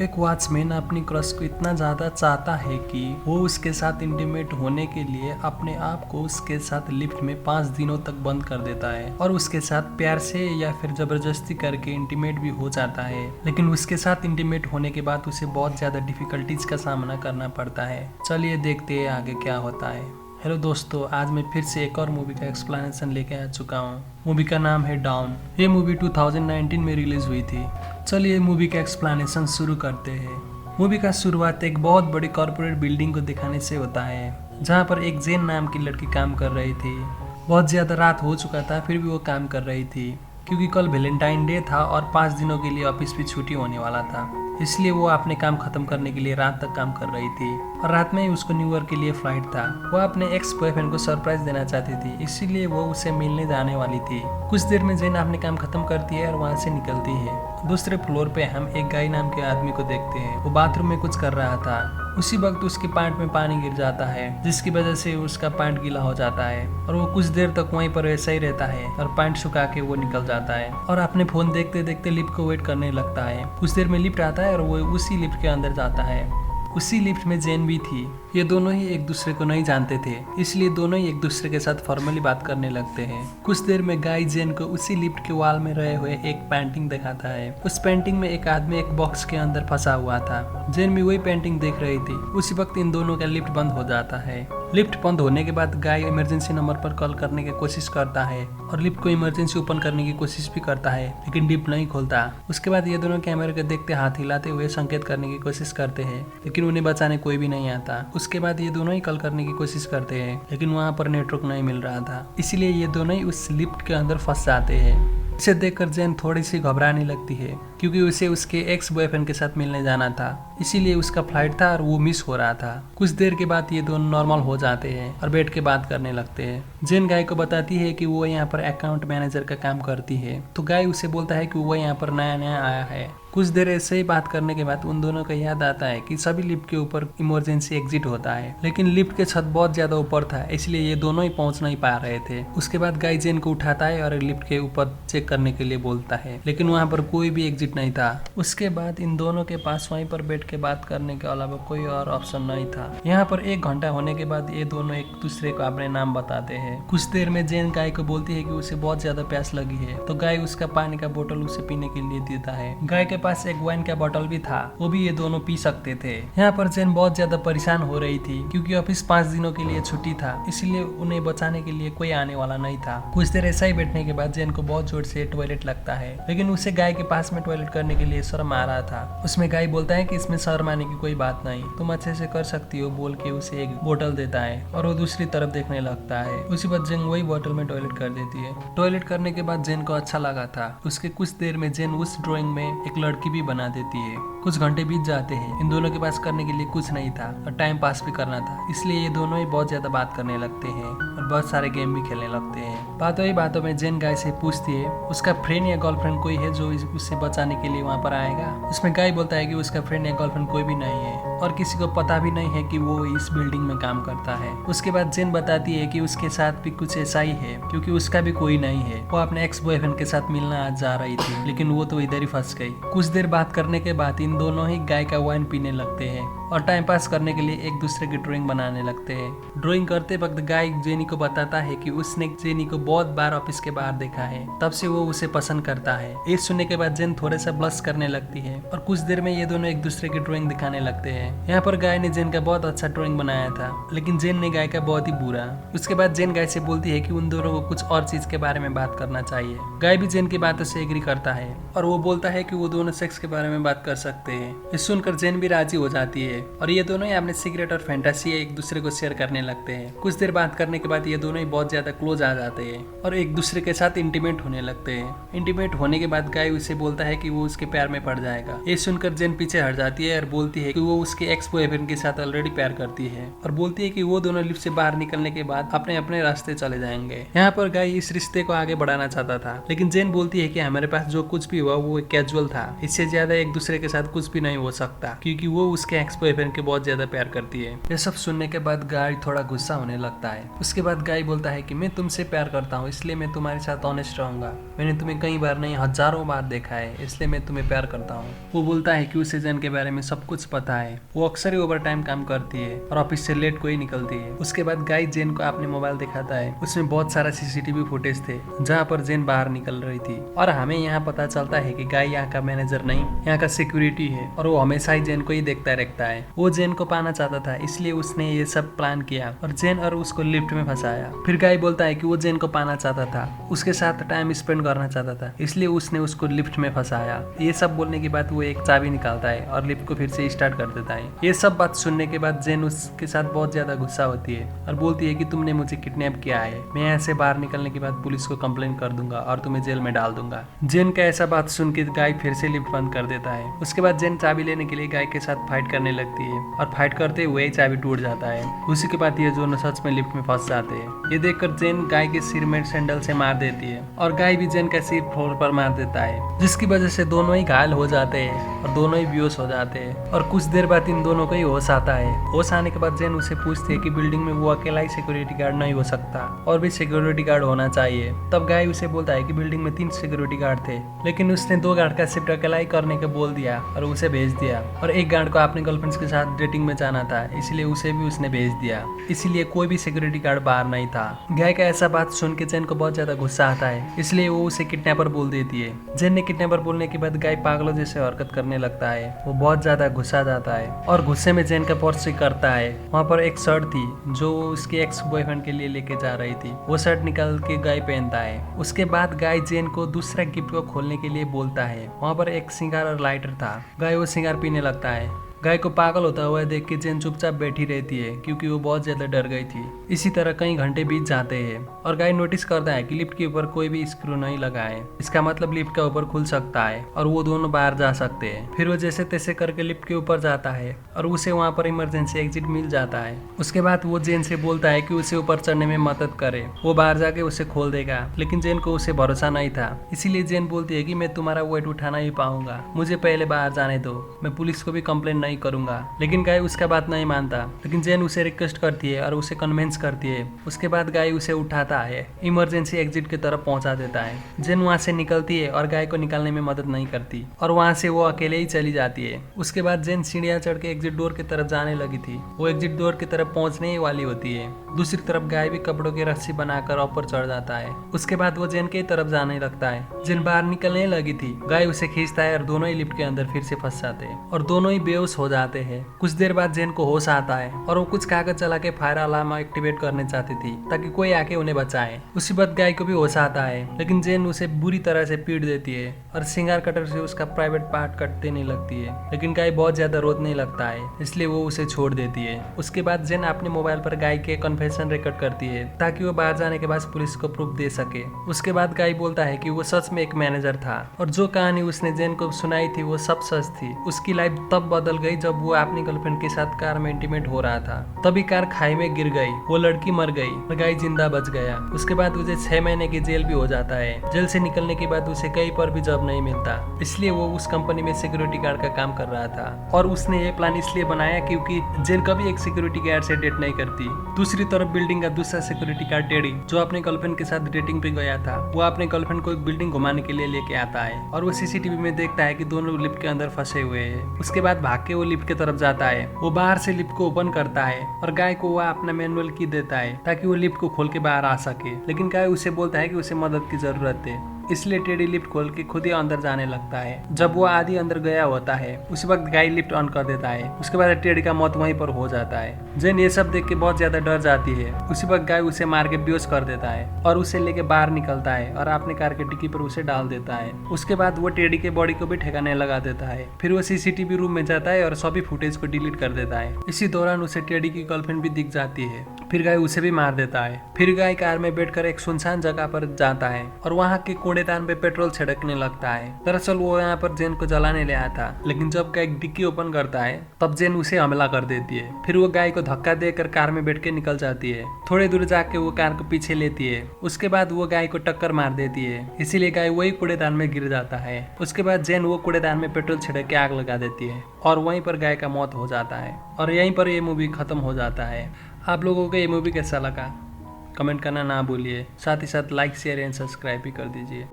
एक वॉचमैन अपनी क्रश को इतना ज़्यादा चाहता है कि वो उसके साथ इंटीमेट होने के लिए अपने आप को उसके साथ लिफ्ट में 5 दिनों तक बंद कर देता है और उसके साथ प्यार से या फिर जबरदस्ती करके इंटीमेट भी हो जाता है। लेकिन उसके साथ इंटीमेट होने के बाद उसे बहुत ज़्यादा डिफिकल्टीज का सामना करना पड़ता है। चलिए देखते हैं आगे क्या होता है। हेलो दोस्तों, आज मैं फिर से एक और मूवी का एक्सप्लेनेशन लेके आ चुका हूँ। मूवी का नाम है डाउन। ये मूवी 2019 में रिलीज हुई थी। चलिए मूवी का एक्सप्लेनेशन शुरू करते हैं। मूवी का शुरुआत एक बहुत बड़ी कॉर्पोरेट बिल्डिंग को दिखाने से होता है, जहाँ पर एक जेन नाम की लड़की काम कर रही थी। बहुत ज़्यादा रात हो चुका था, फिर भी वो काम कर रही थी क्योंकि कल वैलेंटाइन डे था और 5 दिनों के लिए ऑफिस भी छुट्टी होने वाला था। इसलिए वो अपने काम खत्म करने के लिए रात तक काम कर रही थी और रात में ही उसको न्यूयॉर्क के लिए फ्लाइट था। वो अपने एक्स बॉयफ्रेंड को सरप्राइज देना चाहती थी, इसीलिए वो उसे मिलने जाने वाली थी। कुछ देर में जेन अपने काम खत्म करती है और वहाँ से निकलती है। दूसरे फ्लोर पे हम एक गाय नाम के आदमी को देखते हैं। वो बाथरूम में कुछ कर रहा था। उसी वक्त उसके पैंट में पानी गिर जाता है, जिसकी वजह से उसका पैंट गीला हो जाता है और वो कुछ देर तक वहीं पर ऐसा ही रहता है और पैंट सुखा के वो निकल जाता है और अपने फोन देखते देखते लिफ्ट को वेट करने लगता है। कुछ देर में लिफ्ट आता है और वो उसी लिफ्ट के अंदर जाता है। उसी लिफ्ट में जेन भी थी। ये दोनों ही एक दूसरे को नहीं जानते थे, इसलिए दोनों ही एक दूसरे के साथ फॉर्मली बात करने लगते हैं। कुछ देर में गाय जेन को उसी लिफ्ट के वॉल में रहे हुए एक पेंटिंग दिखाता है। उस पेंटिंग में एक आदमी एक बॉक्स के अंदर फंसा हुआ था। जेन भी वही पेंटिंग देख रही थी। उसी वक्त इन दोनों का लिफ्ट बंद हो जाता है। लिफ्ट बंद होने के बाद गाय इमरजेंसी नंबर पर कॉल करने की कोशिश करता है और लिफ्ट को इमरजेंसी ओपन करने की कोशिश भी करता है, लेकिन लिफ्ट नहीं खोलता। उसके बाद ये दोनों कैमरे को देखते हाथ हिलाते हुए संकेत करने की कोशिश करते हैं, लेकिन उन्हें बचाने कोई भी नहीं आता। उसके बाद ये दोनों ही कॉल करने की कोशिश करते हैं, लेकिन वहाँ पर नेटवर्क नहीं मिल रहा था, इसीलिए ये दोनों ही उस लिफ्ट के अंदर फंस जाते हैं। इसे देखकर जेन थोड़ी सी घबराने लगती है क्योंकि उसे उसके एक्स बॉयफ्रेंड के साथ मिलने जाना था, इसीलिए उसका फ्लाइट था और वो मिस हो रहा था। कुछ देर के बाद ये दोनों नॉर्मल हो जाते हैं और बैठ के बात करने लगते हैं। जेन गाय को बताती है कि वो यहाँ पर अकाउंट मैनेजर का काम करती है, तो गाय उसे बोलता है कि वो यहाँ पर नया नया आया है। कुछ देर ऐसे ही बात करने के बाद उन दोनों को याद आता है कि सभी लिफ्ट के ऊपर इमरजेंसी एग्जिट होता है, लेकिन लिफ्ट के छत बहुत ज्यादा ऊपर था, इसलिए ये दोनों ही पहुंच नहीं पा रहे थे। उसके बाद गाय जेन को उठाता है और लिफ्ट के ऊपर चेक करने के लिए बोलता है, लेकिन वहाँ पर कोई भी एग्जिट नहीं था। उसके बाद इन दोनों के पास वहीं पर बैठ के बात करने के अलावा कोई और ऑप्शन नहीं था। यहाँ पर 1 घंटा होने के बाद ये दोनों एक दूसरे को अपने नाम बताते हैं। कुछ देर में जेन गाय को बोलती है कि उसे बहुत ज्यादा प्यास लगी है, तो गाय उसका पानी का बोतल उसे पीने के लिए देता है। गाय के पास एक वाइन का बोतल भी था, वो भी ये दोनों पी सकते थे। यहाँ पर जेन बहुत ज्यादा परेशान हो रही थी क्योंकि ऑफिस 5 दिनों के लिए छुट्टी था, इसीलिए उन्हें बचाने के लिए कोई आने वाला नहीं था। कुछ देर ऐसा ही बैठने के बाद जेन को बहुत जोर से टॉयलेट लगता है, लेकिन उसे गाय के पास में टॉयलेट करने के लिए शर्म आ रहा था। उसमें गाय बोलता है कि इसमें शर्म आने की कोई बात नहीं, तुम अच्छे से कर सकती हो, बोल के उसे एक बोतल देता है और वो दूसरी तरफ देखने लगता है। उसी बाद जेन वही बोतल में टॉयलेट कर देती है। टॉयलेट करने के बाद जेन को अच्छा लगा था। उसके कुछ देर में जेन उस ड्राइंग में एक लड़की भी बना देती है। कुछ घंटे बीत जाते हैं। इन दोनों के पास करने के लिए कुछ नहीं था और टाइम पास भी करना था, इसलिए ये दोनों ही बहुत ज्यादा बात करने लगते हैं और बहुत सारे गेम भी खेलने लगते हैं। बातों ही बातों में जेन गाय से पूछती है उसका फ्रेंड या गर्लफ्रेंड कोई है जो उससे बचाने के लिए वहाँ पर आएगा। उसमें गाय बोलता है कि उसका फ्रेंड या गर्लफ्रेंड कोई भी नहीं है और किसी को पता भी नहीं है कि वो इस बिल्डिंग में काम करता है। उसके बाद जेन बताती है कि उसके साथ भी कुछ ऐसा ही है क्योंकि उसका भी कोई नहीं है। वो अपने एक्स बॉयफ्रेंड के साथ मिलना आज जा रही थी, लेकिन वो तो इधर ही फंस गई। कुछ देर बात करने के बाद इन दोनों ही गाय का वाइन पीने लगते हैं और टाइम पास करने के लिए एक दूसरे की ड्राइंग बनाने लगते हैं। ड्राइंग करते वक्त गाय जेनी को बताता है कि उसने जेनी को बहुत बार ऑफिस के बाहर देखा है, तब से वो उसे पसंद करता है। ये सुनने के बाद जेन थोड़ा सा ब्लश करने लगती है और कुछ देर में ये दोनों एक दूसरे की ड्राइंग दिखाने लगते हैं। यहाँ पर गाय ने जेन का बहुत अच्छा ड्राइंग बनाया था, लेकिन जेन ने गाय का बहुत ही बुरा। उसके बाद जेन गाय से बोलती है कि उन दोनों को कुछ और चीज के बारे में बात करना चाहिए। गाय भी जेन की बातों से एग्री करता है और वो बोलता है कि वो दोनों सेक्स के बारे में बात कर सकते हैं। ये सुनकर जेन भी राजी हो जाती है और ये दोनों ही अपने सीक्रेट और फैंटेसी एक दूसरे को शेयर करने लगते हैं। कुछ देर बात करने के बाद ये दोनों ही बहुत ज्यादा क्लोज आ जाते हैं और एक दूसरे के साथ इंटीमेट होने लगते हैं। इंटीमेट होने के बाद गाय उसे बोलता है कि वो उसके प्यार में पड़ जाएगा। ये सुनकर जेन पीछे हट जाती है और बोलती है कि वो उसके एक्स बॉयफ्रेंड के साथ ऑलरेडी प्यार करती है और बोलती है कि वो दोनों लिफ्ट से बाहर निकलने के बाद अपने अपने रास्ते चले जाएंगे। यहाँ पर गाय इस रिश्ते को आगे बढ़ाना चाहता था, लेकिन जेन बोलती है कि हमारे पास जो कुछ भी हुआ वो कैजुअल था, इससे ज्यादा एक दूसरे के साथ कुछ भी नहीं हो सकता, क्योंकि वो उसके एक्स बॉयफ्रेंड के बहुत ज्यादा प्यार करती है। ये सब सुनने के बाद गाय थोड़ा गुस्सा होने लगता है। उसके बाद गाय बोलता है कि मैं तुमसे प्यार करता हूँ, इसलिए मैं तुम्हारे साथ ऑनेस्ट रहूंगा। मैंने तुम्हें कई बार नहीं हजारों बार देखा है, इसलिए मैं तुम्हें प्यार करता हूँ। वो बोलता है कि उसे जेन के बारे में सब कुछ पता है। वो अक्सर ही ओवर टाइम काम करती है और ऑफिस से लेट को ही निकलती है। उसके बाद गाय जेन को अपने मोबाइल दिखाता है। उसमें बहुत सारा सीसीटीवी फुटेज थे जहाँ पर जेन बाहर निकल रही थी, और हमें यहाँ पता चलता है कि गाय यहाँ का मैनेजर नहीं, यहाँ का सिक्योरिटी है, और वो हमेशा ही जेन को ही देखता रहता है। वो जेन को पाना चाहता था, इसलिए उसने ये सब प्लान किया और जेन और उसको लिफ्ट में फंसाया। फिर गाय बोलता है कि वो जेन को पाना चाहता था, उसके साथ टाइम स्पेंड करना चाहता था, इसलिए उसने उसको लिफ्ट में फंसाया। ये सब बोलने के बाद वो एक चाबी निकालता है और लिफ्ट को फिर से स्टार्ट कर देता है। ये सब बात सुनने के बाद जेन उसके साथ बहुत ज्यादा गुस्सा होती है और बोलती है कि तुमने मुझे किडनैप किया है। मैं यहाँ से बाहर निकलने के बाद पुलिस को कंप्लेन कर दूंगा और तुम्हें जेल में डाल दूंगा। जेन का ऐसा बात सुन के गाय फिर से लिफ्ट बंद कर देता है। उसके बाद जेन चाबी लेने के लिए गाय के साथ फाइट करने लगती है और फाइट करते हुए चाबी टूट जाता है। उसी के बाद ये दोनों सच में लिफ्ट में फंस जाते हैं। ये देखकर जेन गाय के सिर में सैंडल से मार देती है और गाय भी जेन का सिर फ्लोर पर मार देता है, जिसकी वजह से दोनों ही घायल हो जाते हैं और दोनों ही बेहोश हो जाते हैं। और कुछ देर बाद इन दोनों को ही होश आता है। होश आने के बाद जेन उसे पूछती है कि बिल्डिंग में वो अकेला ही सिक्योरिटी गार्ड नहीं हो सकता और भी सिक्योरिटी गार्ड होना चाहिए। तब गाय उसे बोलता है कि बिल्डिंग में 3 सिक्योरिटी गार्ड थे, लेकिन उसने 2 गार्ड का शिफ्ट अकेला ही करने को बोल दिया और उसे भेज दिया, और एक गार्ड को अपने गर्लफ्रेंड के साथ डेटिंग में जाना था, इसलिए उसे भी उसने भेज दिया। इसीलिए कोई भी सिक्योरिटी गार्ड बाहर नहीं था। गाय का ऐसा बात सुन के जेन को बहुत ज्यादा गुस्सा आता है, इसलिए वो उसे किडनैपर बोल देती है। जेन ने किडनैपर बोलने के बाद गाय पागलों जैसे हरकत करने लगता है। वो बहुत ज्यादा गुस्सा जाता है और गुस्से में जेन का पर्स चेक करता है। वहाँ पर एक शर्ट थी जो उसके एक्स बॉयफ्रेंड के लिए लेके जा रही थी। वो शर्ट निकाल के गाय पहनता है। उसके बाद गाय जेन को दूसरा गिफ्ट को खोलने के लिए बोलता है। वहाँ पर एक सिंगार और लाइटर था। गाय वो सिंगार पीने लगता है। गाय को पागल होता हुआ देख के जेन चुपचाप बैठी रहती है, क्योंकि वो बहुत ज्यादा डर गई थी। इसी तरह कई घंटे बीत जाते हैं और गाय नोटिस करता है कि लिफ्ट के ऊपर कोई भी स्क्रू नहीं लगा है। इसका मतलब लिफ्ट का ऊपर खुल सकता है और वो दोनों बाहर जा सकते हैं। फिर वो जैसे तैसे करके लिफ्ट के ऊपर जाता है और उसे वहाँ पर इमरजेंसी एग्जिट मिल जाता है। उसके बाद वो जेन से बोलता है कि उसे ऊपर चढ़ने में मदद करे, वो बाहर जाके उसे खोल देगा, लेकिन जेन को उसे भरोसा नहीं था। इसीलिए जेन बोलती है कि मैं तुम्हारा वेट उठा नहीं पाऊंगा, मुझे पहले बाहर जाने दो, मैं पुलिस को भी कंप्लेन नहीं करूंगा। लेकिन गाय उसका बात नहीं मानता, लेकिन जेन उसे रिक्वेस्ट करती है और उसे कन्विंस करती है। उसके बाद गाय उसे उठाता है, इमरजेंसी एग्जिट की तरफ पहुंचा देता है। जेन वहां से निकलती है और गाय को निकालने में मदद नहीं करती और वहां से वो अकेले ही चली जाती है। उसके बाद जेन सीढ़ियां चढ़ के एग्जिट डोर की तरफ जाने लगी थी। वो एग्जिट डोर की तरफ पहुंचने ही वाली होती है। दूसरी तरफ गाय भी कपड़ों की रस्सी बनाकर ऊपर चढ़ जाता है। उसके बाद वो जेन की तरफ जाने लगता है। जेन बाहर निकलने लगी थी, गाय उसे खींचता है और दोनों ही लिफ्ट के अंदर फिर से फंस जाते हैं और दोनों ही बेहोश हो जाते हैं। कुछ देर बाद जेन को होश आता है और वो कुछ कागज चला के फायर अलार्म एक्टिवेट करने चाहती थी ताकि कोई आके उन्हें बचाए। उसी वक्त गाय को भी होश आता है, लेकिन जेन उसे बुरी तरह से पीट देती है और सिंगार कटर से उसका प्राइवेट पार्ट कट देने लगती है। लेकिन गाय बहुत ज्यादा रोने लगता है, इसलिए वो उसे छोड़ देती है। उसके बाद जेन अपने मोबाइल पर गाय के कन्फेशन रिकॉर्ड करती है ताकि वो बाहर जाने के बाद पुलिस को प्रूफ दे सके। उसके बाद गाय बोलता है कि वो सच में एक मैनेजर था और जो कहानी उसने जेन को सुनाई थी वो सब सच थी। उसकी लाइफ तब बदल गई जब वो अपनी गर्लफ्रेंड के साथ कार में इंटीमेट हो रहा था। तभी कार खाई में गिर गई, वो लड़की मर गई और गाय जिंदा बच गया। उसके बाद उसे 6 महीने की जेल भी हो जाता है। जेल से निकलने के बाद उसे कहीं पर भी जॉब नहीं मिलता, इसलिए वो उस कंपनी में सिक्योरिटी गार्ड का काम कर रहा था। और उसने ये प्लान इसलिए बनाया क्योंकि जेन कभी एक सिक्योरिटी गार्ड से डेट नहीं करती। दूसरी तरफ बिल्डिंग का दूसरा सिक्योरिटी गार्ड टेडी, जो अपने गर्लफ्रेंड के साथ डेटिंग पे गया था, वो अपने गर्लफ्रेंड को एक बिल्डिंग घुमाने के लिए लेके आता है और वो सीसीटीवी में देखता है कि दोनों लिफ्ट के अंदर फंसे हुए हैं। उसके बाद भाग के वो लिफ्ट की तरफ जाता है। वो बाहर से लिफ्ट को ओपन करता है और गाय को वह अपना मैनुअल की देता है ताकि वो लिफ्ट को खोल के बाहर आ सके। लेकिन गाय उसे बोलता है कि उसे मदद की जरूरत है, इसलिए टेडी लिफ्ट खोल के खुद ही अंदर जाने लगता है। जब वो आधी अंदर गया होता है उसी वक्त गाय लिफ्ट ऑन कर देता है। उसके बाद टेडी का मौत वहीं पर हो जाता है। जेन ये सब देख के बहुत ज्यादा डर जाती है। उसी वक्त गाय उसे मार के बेहोश कर देता है और उसे लेके बाहर निकलता है और अपने कार के डिक्की पर उसे डाल देता है। उसके बाद वो टेडी के बॉडी को भी ठिकाने लगा देता है। फिर वो सीसीटीवी रूम में जाता है और सभी फुटेज को डिलीट कर देता है। इसी दौरान उसे टेडी की गर्लफ्रेंड भी दिख जाती है। फिर गाय उसे भी मार देता है। फिर गाय कार में बैठकर एक सुनसान जगह पर जाता है और वहाँ के कूड़ेदान पे पेट्रोल छिड़कने लगता है। दरअसल वो यहाँ पर जेन को जलाने ले आया था, लेकिन जब गाय डिक्की ओपन करता है तब जेन उसे हमला कर देती है। फिर वो गाय को धक्का देकर कार में बैठ के निकल जाती है। थोड़ी दूर जाके वो कार को पीछे लेती है। उसके बाद वो गाय को टक्कर मार देती है, इसीलिए गाय वही कूड़ेदान में गिर जाता है। उसके बाद जेन वो कूड़ेदान में पेट्रोल छिड़क के आग लगा देती है और वहीं पर गाय का मौत हो जाता है और यहीं पर ये मूवी खत्म हो जाता है। आप लोगों को ये मूवी कैसा लगा कमेंट करना ना भूलिए, साथ ही साथ लाइक शेयर एंड सब्सक्राइब भी कर दीजिए।